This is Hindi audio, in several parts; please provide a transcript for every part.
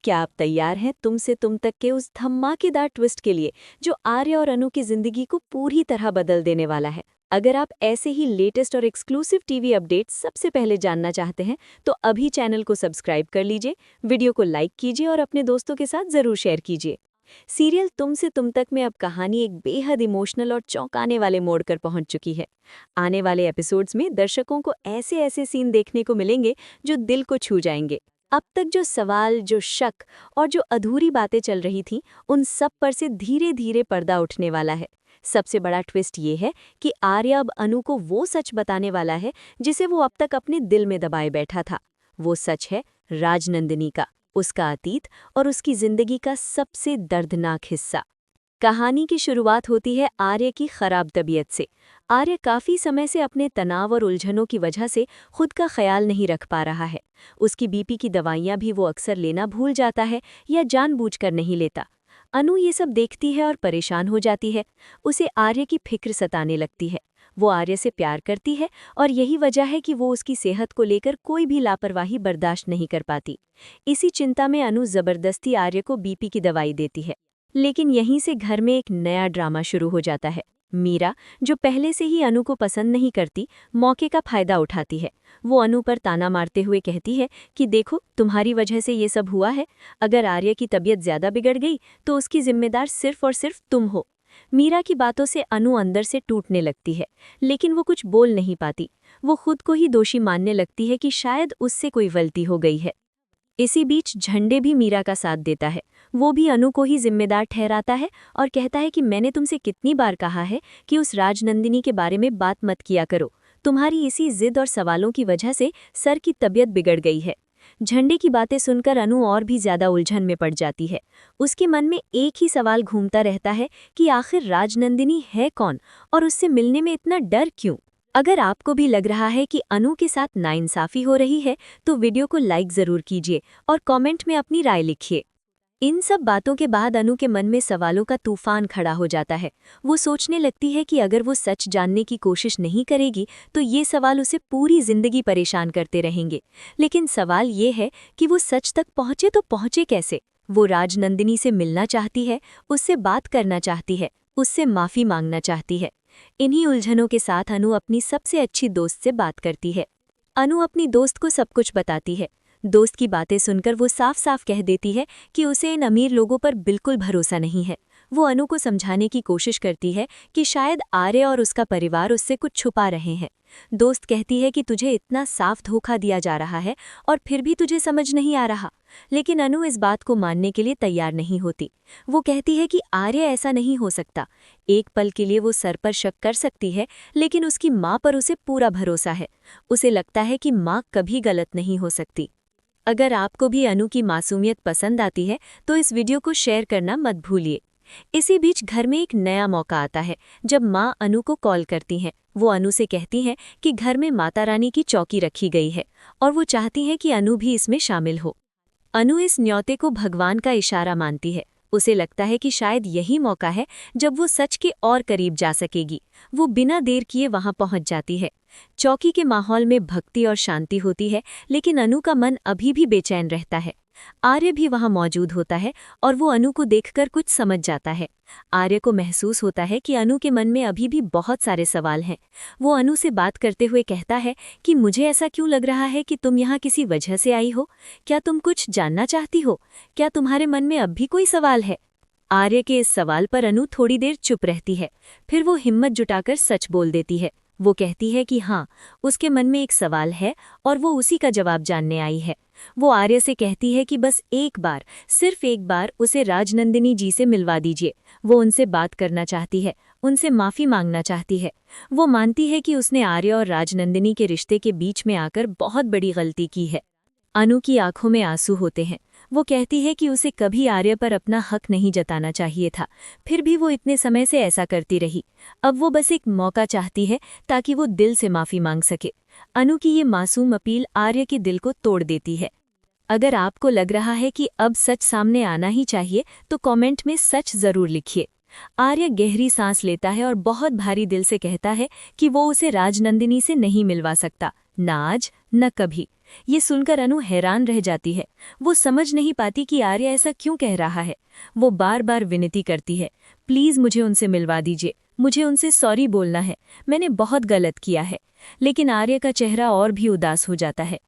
क्या आप तैयार हैं तुमसे तुम तक के उस धमाकेदार ट्विस्ट के लिए जो आर्य और अनु की जिंदगी को पूरी तरह बदल देने वाला है। अगर आप ऐसे ही लेटेस्ट और एक्सक्लूसिव टीवी अपडेट्स सबसे पहले जानना चाहते हैं तो अभी चैनल को सब्सक्राइब कर लीजिए, वीडियो को लाइक कीजिए और अपने दोस्तों के साथ जरूर शेयर कीजिए। सीरियल तुमसे तुम तक में अब कहानी एक बेहद इमोशनल और चौंकाने वाले मोड़ पर पहुंच चुकी है। आने वाले एपिसोड्स में दर्शकों को ऐसे ऐसे सीन देखने को मिलेंगे जो दिल को छू जाएंगे। अब तक जो सवाल, जो शक और जो अधूरी बातें चल रही थीं, उन सब पर से धीरे धीरे पर्दा उठने वाला है। सबसे बड़ा ट्विस्ट ये है कि आर्य अब अनु को वो सच बताने वाला है जिसे वो अब तक अपने दिल में दबाए बैठा था। वो सच है राजनंदिनी का, उसका अतीत और उसकी जिंदगी का सबसे दर्दनाक हिस्सा। कहानी की शुरुआत होती है आर्य की खराब तबीयत से। आर्य काफी समय से अपने तनाव और उलझनों की वजह से खुद का ख्याल नहीं रख पा रहा है। उसकी बीपी की दवाइयां भी वो अक्सर लेना भूल जाता है या जानबूझकर नहीं लेता। अनु ये सब देखती है और परेशान हो जाती है। उसे आर्य की फिक्र सताने लगती है। वो आर्य से प्यार करती है और यही वजह है कि वो उसकी सेहत को लेकर कोई भी लापरवाही बर्दाश्त नहीं कर पाती। इसी चिंता में अनु जबरदस्ती आर्य को बीपी की दवाई देती है। लेकिन यहीं से घर में एक नया ड्रामा शुरू हो जाता है। मीरा, जो पहले से ही अनु को पसंद नहीं करती, मौके का फायदा उठाती है। वो अनु पर ताना मारते हुए कहती है कि देखो, तुम्हारी वजह से ये सब हुआ है। अगर आर्य की तबीयत ज्यादा बिगड़ गई तो उसकी जिम्मेदार सिर्फ और सिर्फ तुम हो। मीरा की बातों से अनु अंदर से टूटने लगती है, लेकिन वो कुछ बोल नहीं पाती। वो खुद को ही दोषी मानने लगती है कि शायद उससे कोई गलती हो गई है। इसी बीच झंडे भी मीरा का साथ देता है। वो भी अनु को ही जिम्मेदार ठहराता है और कहता है कि मैंने तुमसे कितनी बार कहा है कि उस राजनंदिनी के बारे में बात मत किया करो। तुम्हारी इसी जिद और सवालों की वजह से सर की तबीयत बिगड़ गई है। झंडे की बातें सुनकर अनु और भी ज्यादा उलझन में पड़ जाती है। उसके मन में एक ही सवाल घूमता रहता है कि आखिर राजनंदिनी है कौन और उससे मिलने में इतना डर क्यों। अगर आपको भी लग रहा है कि अनु के साथ नाइंसाफी हो रही है तो वीडियो को लाइक जरूर कीजिए और कमेंट में अपनी राय लिखिए। इन सब बातों के बाद अनु के मन में सवालों का तूफान खड़ा हो जाता है। वो सोचने लगती है कि अगर वो सच जानने की कोशिश नहीं करेगी तो ये सवाल उसे पूरी जिंदगी परेशान करते रहेंगे। लेकिन सवाल ये है कि वो सच तक पहुंचे तो पहुंचे कैसे। वो राजनंदिनी से मिलना चाहती है, उससे बात करना चाहती है, उससे माफी मांगना चाहती है। इन्हीं उलझनों के साथ अनु अपनी सबसे अच्छी दोस्त से बात करती है। अनु अपनी दोस्त को सब कुछ बताती है। दोस्त की बातें सुनकर वो साफ साफ कह देती है कि उसे इन अमीर लोगों पर बिल्कुल भरोसा नहीं है। वो अनु को समझाने की कोशिश करती है कि शायद आर्य और उसका परिवार उससे कुछ छुपा रहे हैं। दोस्त कहती है कि तुझे इतना साफ धोखा दिया जा रहा है और फिर भी तुझे समझ नहीं आ रहा। लेकिन अनु इस बात को मानने के लिए तैयार नहीं होती। वो कहती है कि आर्य ऐसा नहीं हो सकता। एक पल के लिए वो सर पर शक कर सकती है, लेकिन उसकी माँ पर उसे पूरा भरोसा है। उसे लगता है कि माँ कभी गलत नहीं हो सकती। अगर आपको भी अनु की मासूमियत पसंद आती है तो इस वीडियो को शेयर करना मत भूलिए। इसी बीच घर में एक नया मौका आता है जब माँ अनु को कॉल करती हैं। वो अनु से कहती हैं कि घर में माता रानी की चौकी रखी गई है और वो चाहती हैं कि अनु भी इसमें शामिल हो। अनु इस न्योते को भगवान का इशारा मानती है। उसे लगता है कि शायद यही मौका है जब वो सच के और करीब जा सकेगी। वो बिना देर किए वहां पहुंच जाती है। चौकी के माहौल में भक्ति और शांति होती है, लेकिन अनु का मन अभी भी बेचैन रहता है। आर्य भी वहां मौजूद होता है और वो अनु को देखकर कुछ समझ जाता है। आर्य को महसूस होता है कि अनु के मन में अभी भी बहुत सारे सवाल हैं। वो अनु से बात करते हुए कहता है कि मुझे ऐसा क्यों लग रहा है कि तुम यहाँ किसी वजह से आई हो। क्या तुम कुछ जानना चाहती हो? क्या तुम्हारे मन में अब भी कोई सवाल है? आर्य के इस सवाल पर अनु थोड़ी देर चुप रहती है। फिर वो हिम्मत जुटाकर सच बोल देती है। वो कहती है कि हाँ, उसके मन में एक सवाल है और वो उसी का जवाब जानने आई है। वो आर्य से कहती है कि बस एक बार, सिर्फ एक बार उसे राजनंदिनी जी से मिलवा दीजिए। वो उनसे बात करना चाहती है, उनसे माफी मांगना चाहती है। वो मानती है कि उसने आर्य और राजनंदिनी के रिश्ते के बीच में आकर बहुत बड़ी गलती की है। अनु की आंखों में आंसू होते हैं। वो कहती है कि उसे कभी आर्य पर अपना हक नहीं जताना चाहिए था, फिर भी वो इतने समय से ऐसा करती रही। अब वो बस एक मौका चाहती है ताकि वो दिल से माफी मांग सके। अनु की ये मासूम अपील आर्य के दिल को तोड़ देती है। अगर आपको लग रहा है कि अब सच सामने आना ही चाहिए तो कमेंट में सच जरूर लिखिए। आर्य गहरी सांस लेता है और बहुत भारी दिल से कहता है कि वो उसे राजनंदिनी से नहीं मिलवा सकता, ना आज न कभी। ये सुनकर अनु हैरान रह जाती है। वो समझ नहीं पाती कि आर्या ऐसा क्यों कह रहा है। वो बार बार विनती करती है, प्लीज मुझे उनसे मिलवा दीजिए, मुझे उनसे सॉरी बोलना है, मैंने बहुत गलत किया है। लेकिन आर्य का चेहरा और भी उदास हो जाता है।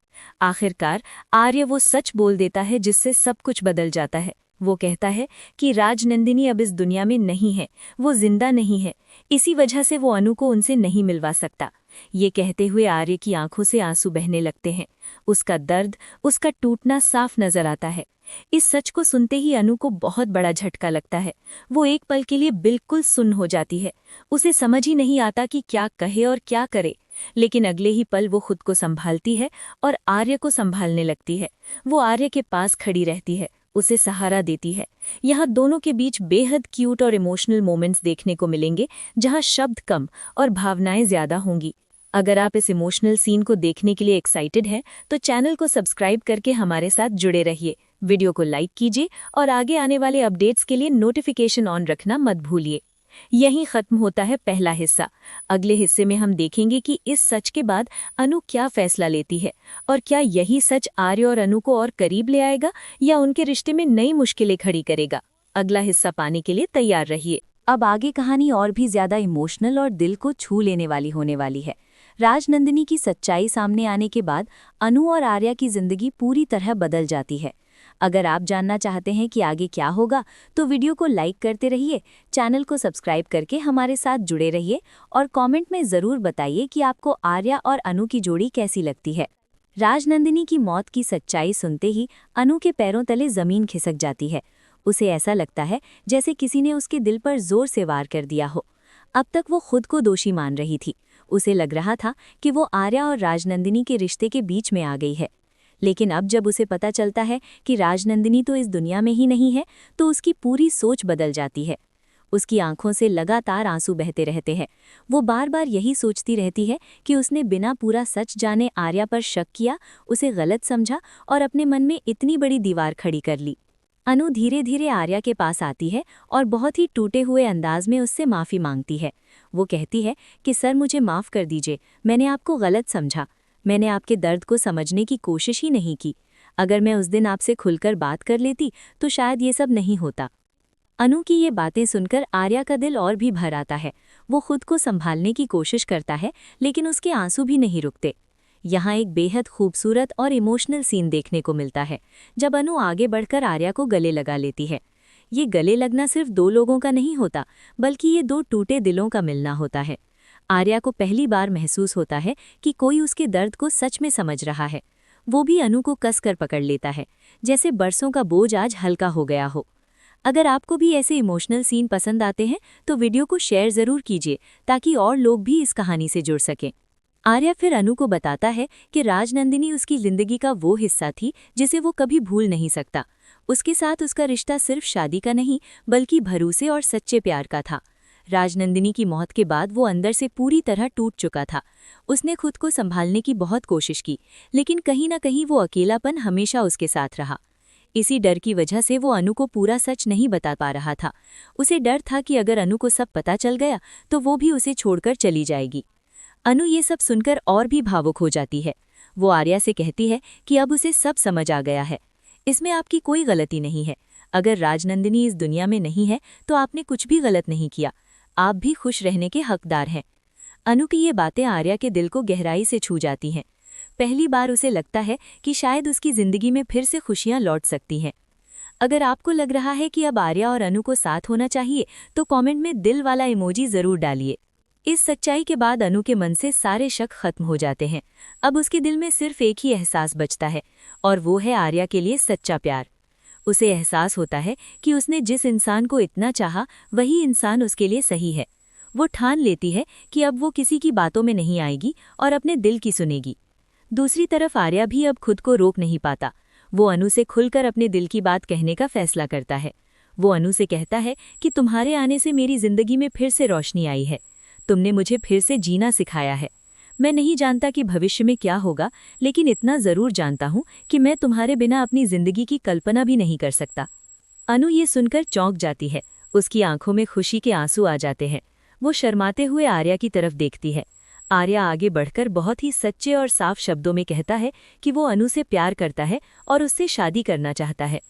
आखिरकार आर्य वो सच बोल देता है जिससे सब कुछ बदल जाता है। वो कहता है कि राजनंदिनी अब इस दुनिया में नहीं है, वो जिंदा नहीं है, इसी वजह से वो अनु को उनसे नहीं मिलवा सकता। ये कहते हुए आर्य की आंखों से आंसू बहने लगते हैं। उसका दर्द, उसका टूटना साफ नजर आता है। इस सच को सुनते ही अनु को बहुत बड़ा झटका लगता है। वो एक पल के लिए बिल्कुल सुन्न हो जाती है। उसे समझ ही नहीं आता कि क्या कहे और क्या करे। लेकिन अगले ही पल वो खुद को संभालती है और आर्य को संभालने लगती है। वो आर्य के पास खड़ी रहती है, उसे सहारा देती है। यहाँ दोनों के बीच बेहद क्यूट और इमोशनल मोमेंट्स देखने को मिलेंगे, जहाँ शब्द कम और भावनाएं ज्यादा होंगी। अगर आप इस इमोशनल सीन को देखने के लिए एक्साइटेड हैं, तो चैनल को सब्सक्राइब करके हमारे साथ जुड़े रहिए। वीडियो को लाइक कीजिए और आगे आने वाले अपडेट्स के लिए नोटिफिकेशन ऑन रखना मत भूलिए। यहीं खत्म होता है पहला हिस्सा। अगले हिस्से में हम देखेंगे कि इस सच के बाद अनु क्या फैसला लेती है और क्या यही सच आर्य और अनु को और करीब ले आएगा या उनके रिश्ते में नई मुश्किलें खड़ी करेगा। अगला हिस्सा पाने के लिए तैयार रहिए। अब आगे कहानी और भी ज्यादा इमोशनल और दिल को छू लेने वाली होने वाली है। राजनंदिनी की सच्चाई सामने आने के बाद अनु और आर्या की जिंदगी पूरी तरह बदल जाती है। अगर आप जानना चाहते हैं कि आगे क्या होगा, तो वीडियो को लाइक करते रहिए, चैनल को सब्सक्राइब करके हमारे साथ जुड़े रहिए और कमेंट में ज़रूर बताइए कि आपको आर्या और अनु की जोड़ी कैसी लगती है। राजनंदिनी की मौत की सच्चाई सुनते ही अनु के पैरों तले ज़मीन खिसक जाती है। उसे ऐसा लगता है जैसे किसी ने उसके दिल पर जोर से वार कर दिया हो। अब तक वो खुद को दोषी मान रही थी। उसे लग रहा था कि वो आर्या और राजनंदिनी के रिश्ते के बीच में आ गई है। लेकिन अब जब उसे पता चलता है कि राजनंदिनी तो इस दुनिया में ही नहीं है, तो उसकी पूरी सोच बदल जाती है। उसकी आंखों से लगातार आंसू बहते रहते हैं। वो बार बार यही सोचती रहती है कि उसने बिना पूरा सच जाने आर्या पर शक किया, उसे गलत समझा और अपने मन में इतनी बड़ी दीवार खड़ी कर ली। अनु धीरे धीरे आर्या के पास आती है और बहुत ही टूटे हुए अंदाज में उससे माफ़ी मांगती है। वो कहती है कि सर, मुझे माफ़ कर दीजिए, मैंने आपको गलत समझा, मैंने आपके दर्द को समझने की कोशिश ही नहीं की। अगर मैं उस दिन आपसे खुलकर बात कर लेती तो शायद ये सब नहीं होता। अनु की ये बातें सुनकर आर्या का दिल और भी भर आता है। वो खुद को संभालने की कोशिश करता है, लेकिन उसके आंसू भी नहीं रुकते। यहाँ एक बेहद खूबसूरत और इमोशनल सीन देखने को मिलता है, जब अनु आगे बढ़कर आर्या को गले लगा लेती है। ये गले लगना सिर्फ दो लोगों का नहीं होता, बल्कि ये दो टूटे दिलों का मिलना होता है। आर्या को पहली बार महसूस होता है कि कोई उसके दर्द को सच में समझ रहा है। वो भी अनु को कसकर पकड़ लेता है, जैसे बरसों का बोझ आज हल्का हो गया हो। अगर आपको भी ऐसे इमोशनल सीन पसंद आते हैं, तो वीडियो को शेयर ज़रूर कीजिए, ताकि और लोग भी इस कहानी से जुड़ सकें। आर्या फिर अनु को बताता है कि राजनंदिनी उसकी जिंदगी का वो हिस्सा थी जिसे वो कभी भूल नहीं सकता। उसके साथ उसका रिश्ता सिर्फ शादी का नहीं, बल्कि भरोसे और सच्चे प्यार का था। राजनंदिनी की मौत के बाद वो अंदर से पूरी तरह टूट चुका था। उसने खुद को संभालने की बहुत कोशिश की, लेकिन कहीं ना कहीं वो अकेलापन हमेशा उसके साथ रहा। इसी डर की वजह से वो अनु को पूरा सच नहीं बता पा रहा था। उसे डर था कि अगर अनु को सब पता चल गया तो वो भी उसे छोड़कर चली जाएगी। अनु ये सब सुनकर और भी भावुक हो जाती है। वो आर्या से कहती है कि अब उसे सब समझ आ गया है, इसमें आपकी कोई गलती नहीं है। अगर राजनंदिनी इस दुनिया में नहीं है तो आपने कुछ भी गलत नहीं किया, आप भी खुश रहने के हकदार हैं। अनु की ये बातें आर्या के दिल को गहराई से छू जाती हैं। पहली बार उसे लगता है कि शायद उसकी जिंदगी में फिर से खुशियां लौट सकती हैं। अगर आपको लग रहा है कि अब आर्या और अनु को साथ होना चाहिए, तो कमेंट में दिल वाला इमोजी जरूर डालिए। इस सच्चाई के बाद अनु के मन से सारे शक खत्म हो जाते हैं। अब उसके दिल में सिर्फ एक ही एहसास बचता है, और वो है आर्या के लिए सच्चा प्यार। उसे एहसास होता है कि उसने जिस इंसान को इतना चाहा, वही इंसान उसके लिए सही है। वो ठान लेती है कि अब वो किसी की बातों में नहीं आएगी और अपने दिल की सुनेगी। दूसरी तरफ आर्या भी अब खुद को रोक नहीं पाता। वो अनु से खुलकर अपने दिल की बात कहने का फैसला करता है। वो अनु से कहता है कि तुम्हारे आने से मेरी जिंदगी में फिर से रोशनी आई है। तुमने मुझे फिर से जीना सिखाया है। मैं नहीं जानता कि भविष्य में क्या होगा, लेकिन इतना जरूर जानता हूँ कि मैं तुम्हारे बिना अपनी जिंदगी की कल्पना भी नहीं कर सकता। अनु ये सुनकर चौंक जाती है। उसकी आंखों में खुशी के आंसू आ जाते हैं। वो शर्माते हुए आर्या की तरफ देखती है। आर्या आगे बढ़कर बहुत ही सच्चे और साफ शब्दों में कहता है कि वो अनु से प्यार करता है और उससे शादी करना चाहता है।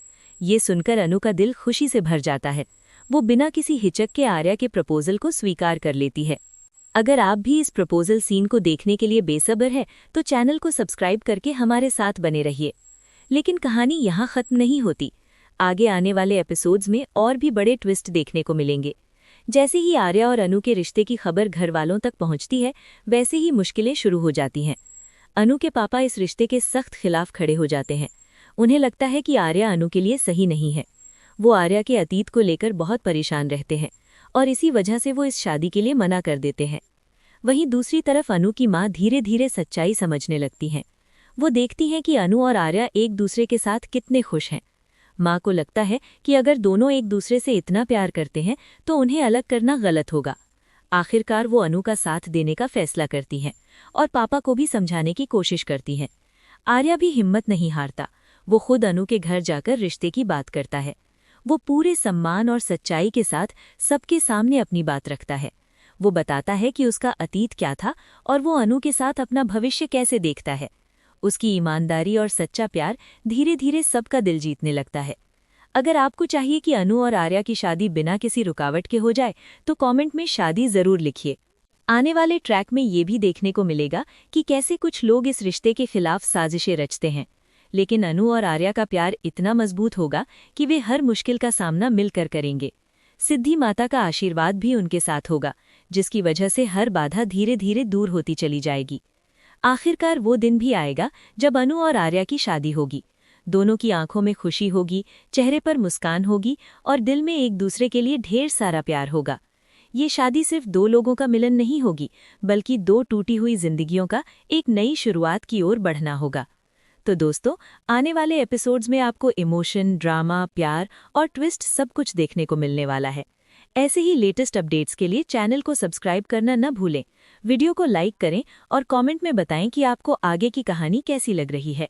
ये सुनकर अनु का दिल खुशी से भर जाता है। वो बिना किसी हिचक के आर्या के प्रपोजल को स्वीकार कर लेती है। अगर आप भी इस प्रपोजल सीन को देखने के लिए बेसब्र है तो चैनल को सब्सक्राइब करके हमारे साथ बने रहिए। लेकिन कहानी यहाँ खत्म नहीं होती। आगे आने वाले एपिसोड्स में और भी बड़े ट्विस्ट देखने को मिलेंगे। जैसे ही आर्या और अनु के रिश्ते की खबर घर वालों तक पहुंचती है, वैसे ही मुश्किलें शुरू हो जाती हैं। अनु के पापा इस रिश्ते के सख्त खिलाफ खड़े हो जाते हैं। उन्हें लगता है कि आर्या अनु के लिए सही नहीं है। वो आर्या के अतीत को लेकर बहुत परेशान रहते हैं और इसी वजह से वो इस शादी के लिए मना कर देते हैं। वहीं दूसरी तरफ अनु की माँ धीरे धीरे सच्चाई समझने लगती हैं। वो देखती हैं कि अनु और आर्या एक दूसरे के साथ कितने खुश हैं। माँ को लगता है कि अगर दोनों एक दूसरे से इतना प्यार करते हैं तो उन्हें अलग करना गलत होगा। आखिरकार वो अनु का साथ देने का फैसला करती हैं और पापा को भी समझाने की कोशिश करती हैं। आर्या भी हिम्मत नहीं हारता। वो खुद अनु के घर जाकर रिश्ते की बात करता है। वो पूरे सम्मान और सच्चाई के साथ सबके सामने अपनी बात रखता है। वो बताता है कि उसका अतीत क्या था और वो अनु के साथ अपना भविष्य कैसे देखता है। उसकी ईमानदारी और सच्चा प्यार धीरे धीरे सबका दिल जीतने लगता है। अगर आपको चाहिए कि अनु और आर्या की शादी बिना किसी रुकावट के हो जाए तो कमेंट में शादी जरूर लिखिए। आने वाले ट्रैक में ये भी देखने को मिलेगा कि कैसे कुछ लोग इस रिश्ते के खिलाफ साजिशें रचते हैं, लेकिन अनु और आर्या का प्यार इतना मजबूत होगा कि वे हर मुश्किल का सामना मिलकर करेंगे। सिद्धि माता का आशीर्वाद भी उनके साथ होगा, जिसकी वजह से हर बाधा धीरे धीरे दूर होती चली जाएगी। आखिरकार वो दिन भी आएगा जब अनु और आर्या की शादी होगी। दोनों की आंखों में खुशी होगी, चेहरे पर मुस्कान होगी और दिल में एक दूसरे के लिए ढेर सारा प्यार होगा। ये शादी सिर्फ दो लोगों का मिलन नहीं होगी, बल्कि दो टूटी हुई जिंदगियों का एक नई शुरुआत की ओर बढ़ना होगा। तो दोस्तों, आने वाले एपिसोड्स में आपको इमोशन, ड्रामा, प्यार और ट्विस्ट सब कुछ देखने को मिलने वाला है। ऐसे ही लेटेस्ट अपडेट्स के लिए चैनल को सब्सक्राइब करना न भूलें। वीडियो को लाइक करें और कमेंट में बताएं कि आपको आगे की कहानी कैसी लग रही है।